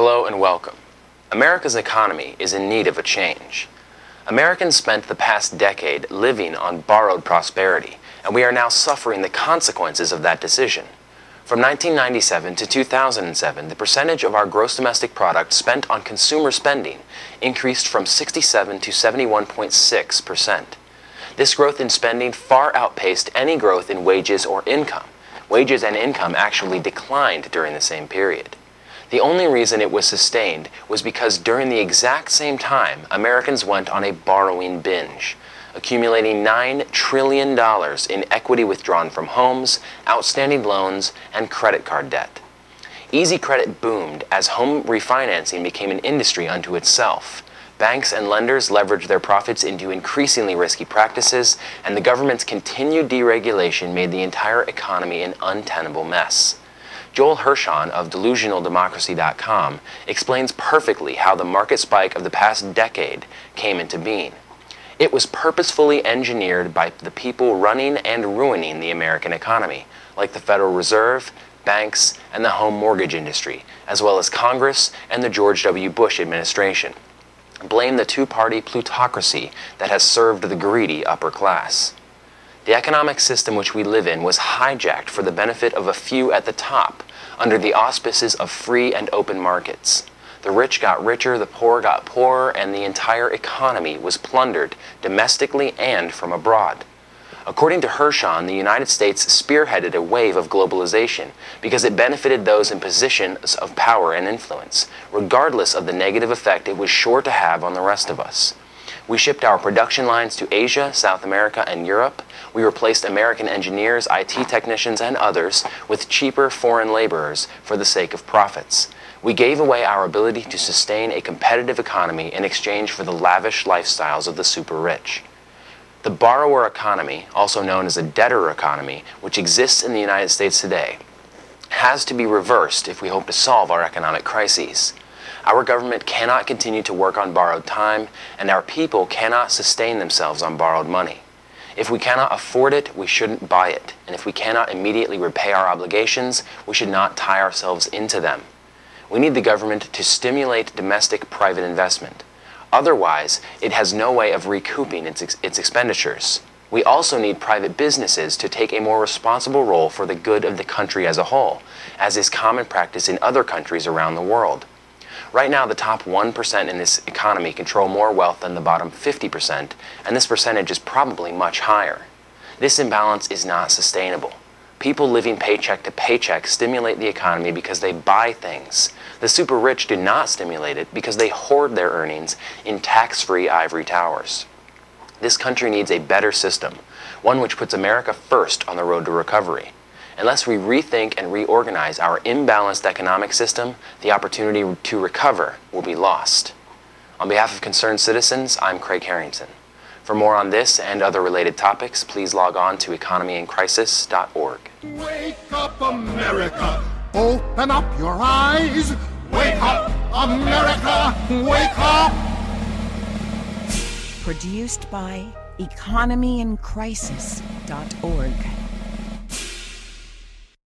Hello and welcome. America's economy is in need of a change. Americans spent the past decade living on borrowed prosperity, and we are now suffering the consequences of that decision. From 1997 to 2007, the percentage of our gross domestic product spent on consumer spending increased from 67 to 71.6%. This growth in spending far outpaced any growth in wages or income. Wages and income actually declined during the same period. The only reason it was sustained was because during the exact same time, Americans went on a borrowing binge, accumulating $9 trillion in equity withdrawn from homes, outstanding loans, and credit card debt. Easy credit boomed as home refinancing became an industry unto itself. Banks and lenders leveraged their profits into increasingly risky practices, and the government's continued deregulation made the entire economy an untenable mess. Joel Hirschhorn of delusionaldemocracy.com explains perfectly how the market spike of the past decade came into being. It was purposefully engineered by the people running and ruining the American economy, like the Federal Reserve, banks, and the home mortgage industry, as well as Congress and the George W. Bush administration. Blame the two-party plutocracy that has served the greedy upper class. The economic system which we live in was hijacked for the benefit of a few at the top, under the auspices of free and open markets. The rich got richer, the poor got poorer, and the entire economy was plundered, domestically and from abroad. According to Hirschhorn, the United States spearheaded a wave of globalization because it benefited those in positions of power and influence, regardless of the negative effect it was sure to have on the rest of us. We shipped our production lines to Asia, South America, and Europe. We replaced American engineers, IT technicians, and others with cheaper foreign laborers for the sake of profits. We gave away our ability to sustain a competitive economy in exchange for the lavish lifestyles of the super rich. The borrower economy, also known as a debtor economy, which exists in the United States today, has to be reversed if we hope to solve our economic crises. Our government cannot continue to work on borrowed time, and our people cannot sustain themselves on borrowed money. If we cannot afford it, we shouldn't buy it, and if we cannot immediately repay our obligations, we should not tie ourselves into them. We need the government to stimulate domestic private investment. Otherwise, it has no way of recouping its expenditures. We also need private businesses to take a more responsible role for the good of the country as a whole, as is common practice in other countries around the world. Right now, the top 1% in this economy control more wealth than the bottom 50%, and this percentage is probably much higher. This imbalance is not sustainable. People living paycheck to paycheck stimulate the economy because they buy things. The super rich do not stimulate it because they hoard their earnings in tax-free ivory towers. This country needs a better system, one which puts America first on the road to recovery. Unless we rethink and reorganize our imbalanced economic system, the opportunity to recover will be lost. On behalf of concerned citizens, I'm Craig Harrington. For more on this and other related topics, please log on to economyincrisis.org. Wake up, America! Open up your eyes! Wake up, America! Wake up! Produced by economyincrisis.org.